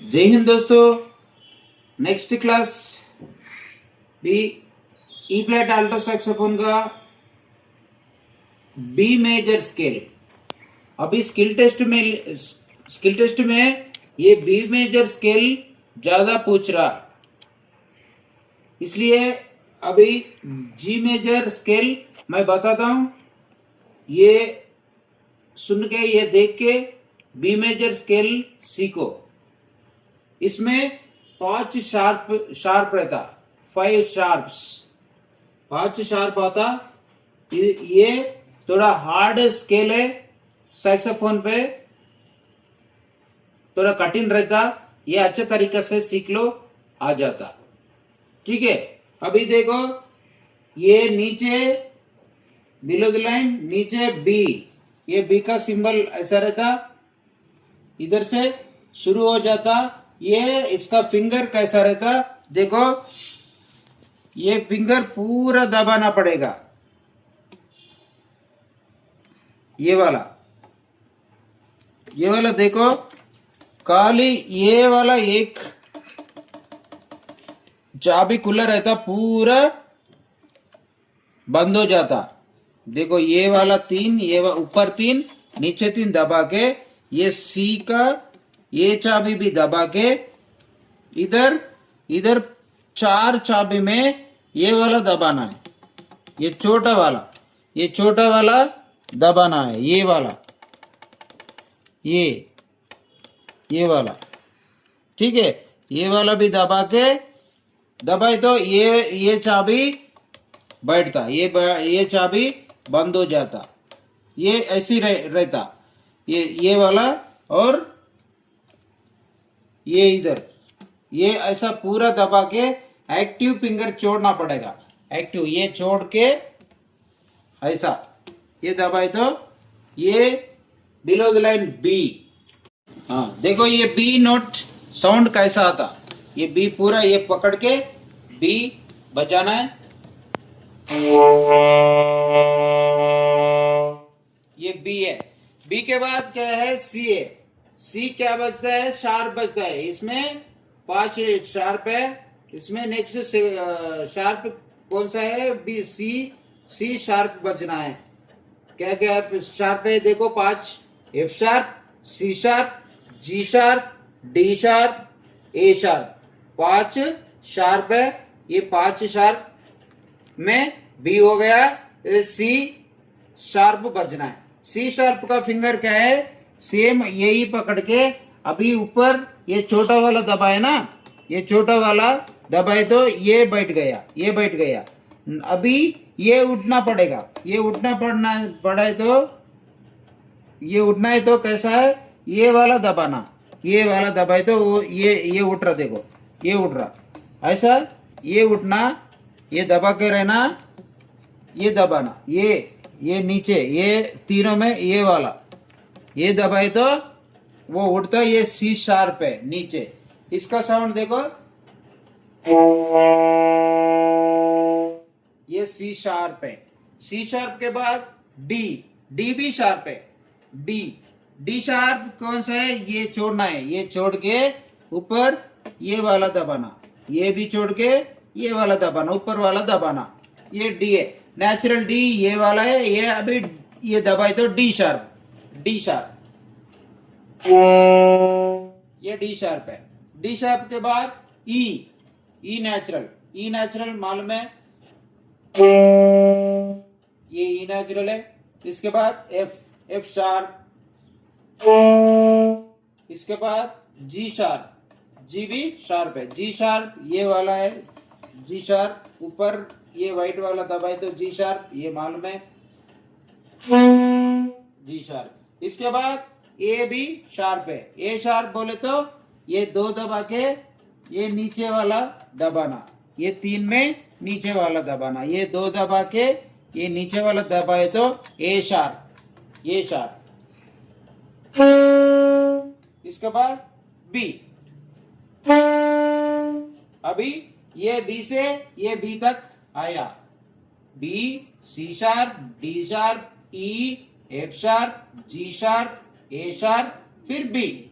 जय हिंद दोस्तों। Next class B E flat alto saxophone का बी मेजर स्केल। अभी स्किल टेस्ट में ये बी मेजर स्केल ज्यादा पूछ रहा, इसलिए अभी जी मेजर स्केल मैं बताता हूं। ये सुन के, ये देख के बी मेजर स्केल सीखो। इसमें 5 शार्प रहता, 5 शार्प्स, 5 शार्प आता। ये थोड़ा हार्ड स्केल है, सैक्सोफोन पे थोड़ा कठिन रहता। ये अच्छे तरीके से सीख लो, आ जाता। ठीक है, अभी देखो, ये नीचे बिलो द लाइन, नीचे बी, ये बी का सिंबल ऐसा रहता, इधर से शुरू हो जाता। ये इसका फिंगर कैसा रहता देखो, ये फिंगर पूरा दबाना पड़ेगा, ये वाला देखो, खाली ये वाला एक चाबी खुला रहता, पूरा बंद हो जाता। देखो ये वाला 3, ये ऊपर 3 नीचे 3 दबा के, ये सी का ये चाबी भी दबा के, इधर 4 चाबी में ये वाला दबाना है, ये छोटा वाला दबाना है, ये वाला, ये वाला। ठीक है, ये वाला भी दबाए तो ये चाबी बैठता, ये चाबी बंद हो जाता। ये ऐसी रहता, ये वाला, और ये इधर, ये ऐसा पूरा दबा के एक्टिव फिंगर छोड़ना पड़ेगा। एक्टिव ये छोड़ के ऐसा ये दबाए तो ये बिलो द लाइन बी। हाँ देखो, ये बी नोट साउंड कैसा आता। ये बी पूरा ये पकड़ के बी बजाना है। ये बी है। बी के बाद क्या है, सी है। सी क्या बजता है, शार्प बजता है। इसमें 5 शार्प है। इसमें नेक्स्ट शार्प कौन सा है, बी, सी शार्प बजना है। क्या क्या शार्प है देखो, 5, F sharp, C sharp, G sharp, D sharp, A sharp, 5 sharp है। ये 5 शार्प में बी हो गया, सी शार्प बजना है। सी शार्प का फिंगर क्या है, सेम यही पकड़ के, अभी ऊपर ये छोटा वाला दबाए ना, ये छोटा वाला दबाए तो ये बैठ गया। अभी ये उठना पड़ेगा, ये उठना पड़ा तो, ये उठना है तो कैसा है, ये वाला दबाना, ये वाला दबाए तो वो ये उठ रहा, देखो ये उठ रहा ऐसा। ये उठना, ये दबा के रहना, ये दबाना, ये नीचे, ये तीनों में ये वाला ये दबाए तो वो उठता। ये सी शार्प है नीचे। इसका साउंड देखो, ये सी शार्प है। सी शार्प के बाद डी भी शार्प है। डी शार्प कौन सा है, ये छोड़ना है, ये छोड़ के ऊपर ये वाला दबाना, ये भी छोड़ के ये वाला दबाना, ऊपर वाला दबाना। ये डी है, नेचुरल डी ये वाला है। ये अभी ये दबाए तो डी शार्प, ये डी शार्प है। डी शार्प के बाद ई नेचुरल मालूम है, ये ई नेचुरल है। इसके बाद एफ शार्प, इसके बाद जी शार्प, जी भी शार्प है। जी शार्प ये वाला है, जी शार्प ऊपर ये व्हाइट वाला दबाए तो जी शार्प, ये मालूम है, जी शार्प। इसके बाद ए भी शार्प है। ए शार्प बोले तो ये 2 दबा के ये नीचे वाला दबाना, ये 3 में नीचे वाला दबाना, ये 2 दबा के ये नीचे वाला दबाए तो ए शार्प, ये शार्प। इसके बाद बी। अभी ये बी से ये बी तक आया, B, C sharp, D sharp, E, F sharp, G sharp, A sharp, फिर बी।